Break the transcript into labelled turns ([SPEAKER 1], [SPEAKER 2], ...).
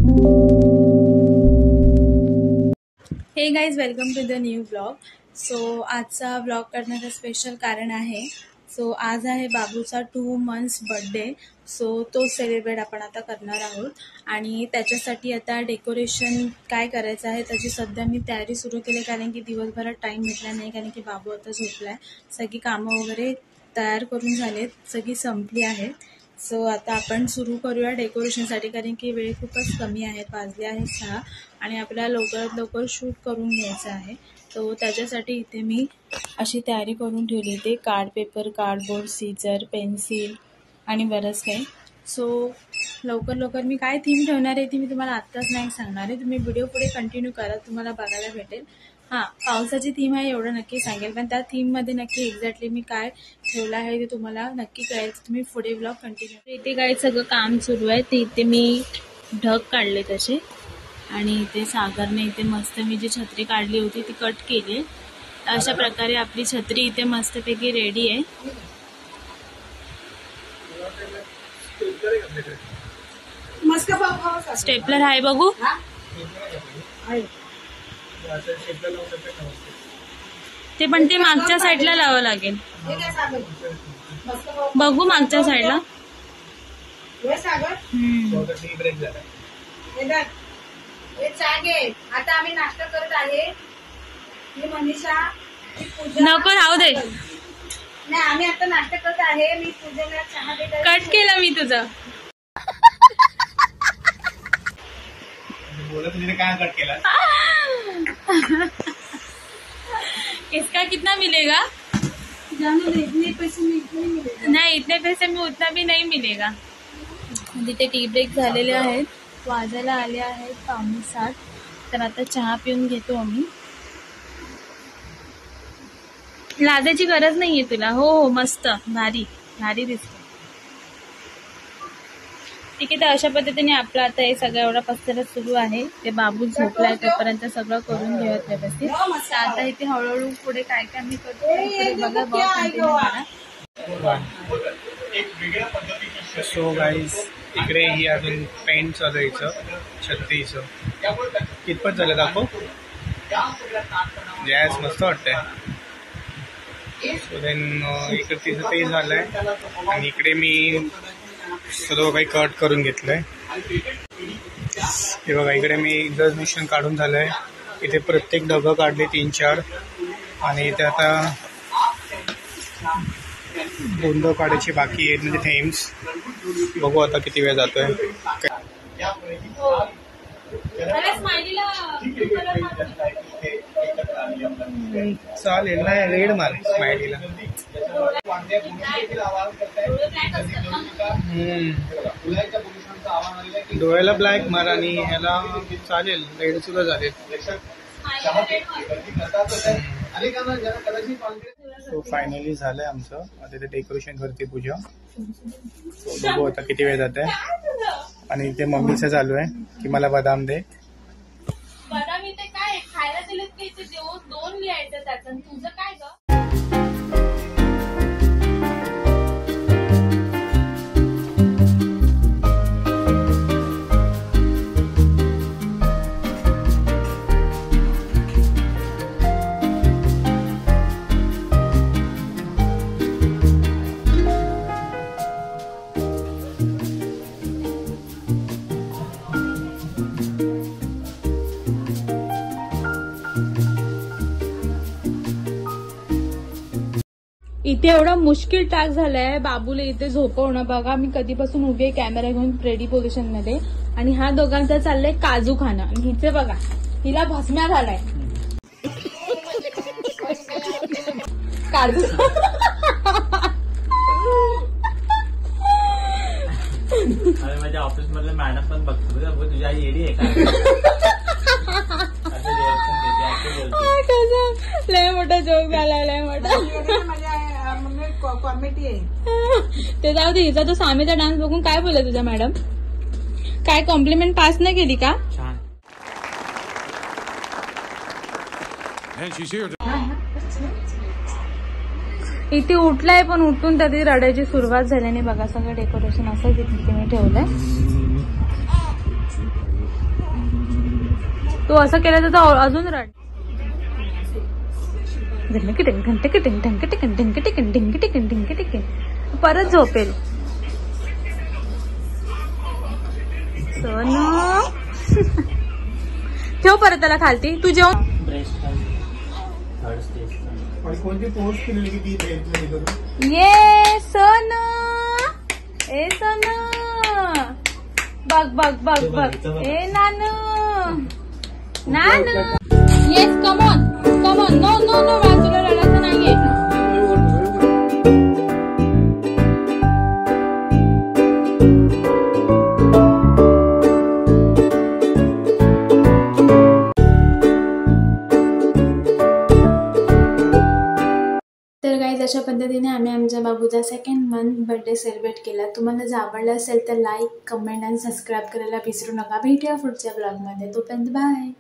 [SPEAKER 1] हे guys, welcome to the new blog. So आजचा blog करण्याचं स्पेशल कारण आहे. सो आज आहे बाबूचा 2 months बर्थडे. सो तो सेलिब्रेट आपण आता करणार आहोत आणि त्याच्यासाठी आता डेकोरेशन काय करायचं आहे त्याची सध्या मी तयारी सुरू केली, कारण की दिवसभरात टाईम भेटला नाही, कारण की बाबू आता झोपला आहे. सगळी कामं वगैरे तयार करून झालेत, सगळी संपली आहेत. सो आता आपण सुरू करूया डेकोरेशनसाठी, कारण की वेळ खूपच कमी आहे, वाजले आहेत 6 आणि आपल्याला लवकरात लवकर शूट करून घ्यायचं आहे. तो त्याच्यासाठी इथे मी अशी तयारी करून ठेवली. ते card paper, cardboard, scissor, pencil आणि बरंच काही. सो लवकर मी काय थीम ठेवणार आहे ती मी तुम्हाला आत्ताच नाही सांगणार आहे. तुम्ही व्हिडिओ पुढे कंटिन्यू करा, तुम्हाला बघायला भेटेल. हां, पावसाची थीम आहे एवढं नक्की सांगेल, पण त्या थीममध्ये नक्की एक्झॅक्टली मी काय ठेवलं आहे ते तुम्हाला नक्की कळायचं. तुम्ही पुढे ब्लॉग कंटिन्यू. इथे काय सगळं काम सुरू आहे, ते इथे मी ढग काढले तसे, आणि इथे सागरने इथे मस्त मी जी छत्री काढली होती ती कट केली. अशा प्रकारे आपली छत्री इथे मस्तपैकी रेडी आहे. स्टेपलर आहे बघू. ते पण ते मागच्या साईडला लावावं लागेल. बघू मागच्या साईडला.
[SPEAKER 2] आता आम्ही नाश्ता करत आहे. मी मनीषा,
[SPEAKER 1] नको राहू दे.
[SPEAKER 2] नाही, आम्ही आता नाश्ता करत आहे. मी पूजेला चहा देत.
[SPEAKER 1] कट केलं मी तुझं.
[SPEAKER 3] काय कट केला.
[SPEAKER 1] इसका कितना मिलेगा?
[SPEAKER 2] इतने पैसे मिलेगा.
[SPEAKER 1] नाही, इतने पैसे मी उतना भी नहीं मिलेगा. तिथे टी ब्रेक झालेले आहेत, वाजायला आले आहेत 5:45. तर आता चहा पिऊन घेतो आम्ही. लाजायची गरज नाहीये तुला. हो, मस्त भारी दिसते. ठीक आहे, तर अशा पद्धतीने आपलं आता हे सगळं एवढा पस्तर सुरू आहे. ते बाबू झोपलाय तोपर्यंत सगळं करून घेऊयात व्यवस्थित. तर आता इथे हळूहळू पुढे काय काय मी करतो बघा.
[SPEAKER 3] सो गाईज, इकडे ही अजून पेंट चालू आहे छत्रीचं. कितपत झालं दाखव. गॅस मस्त वाटतंय. सो देन इकडे तिचं ते झालंय आणि इकडे मी सर्व काही कट करून घेतलंय. हे बघा, इकडे मी एकदाच मिश्रण काढून झालंय. इथे प्रत्येक डबं काढले 3-4 आणि इथे आता गोंद काढायची बाकी आहेत, म्हणजे थेम्स. बघू आता किती वेळ जातोय. चालेल ना, रेड मार स्माइलीला. डोळ्याला ब्लॅक मार आणि ह्याला चालेल, रेड सुद्धा चालेल. सो फायनली झालंय आमचं. आता ते डेकोरेशन करते पूजा. बघू आता किती वेळ जात आहे. आणि इथे मम्मीचं चालू आहे की मला बदाम दे.
[SPEAKER 1] बदाम इथे काय खायला दिलेत की इथे 2 लिहायचं त्याचं. तुझं काय ग? इथे एवढा मुश्किल टास्क झालाय बाबूला इथे झोपवणं. बघा, मी कधीपासून उभी आहे कॅमेरा घेऊन रेडी पोझिशन मध्ये, आणि हा दोघांचा चाललंय काजू खाणं. आणि हिचे बघा, हिला भस्म्या झालाय काजू.
[SPEAKER 4] माझ्या ऑफिस मधले मॅडम पण बघतो तुझ्या येडी आहे का.
[SPEAKER 1] लय मोठा जोक झाला, लय मोठा.
[SPEAKER 2] कॉमेडी आहे
[SPEAKER 1] ते जाऊ दे. हिचा तो सामीचा डान्स बघून काय बोलला तुझ्या मॅडम? काय कॉम्प्लिमेंट पास नाही केली का? इथे उठलाय, पण उठून त्याची रडायची सुरुवात झाल्याने बघा सगळं डेकोरेशन असं तिथे मी ठेवलंय. तू असं केलं तर अजून रड. परत झोपेल. सोनू ठेव परत त्याला खालती. तू जेवण.
[SPEAKER 4] Third stage.
[SPEAKER 3] कोणती पोस्ट केलेली की ती द्यायची करून?
[SPEAKER 1] ये सोनू. ए सोनू बघ बघ बघ बघ. ए Nanu Nanu. Yes come on come on. No no no बाळा तुला रडायचं नाहीये. तर गाईज अशा पद्धतीने आम्ही आमच्या बाबूचा 2nd मंथ बर्थडे सेलिब्रेट केला. तुम्हाला जर आवडलं असेल तर लाईक कमेंट आणि सबस्क्राईब करायला विसरू नका. भेटूया पुढच्या ब्लॉगमध्ये. तोपर्यंत बाय.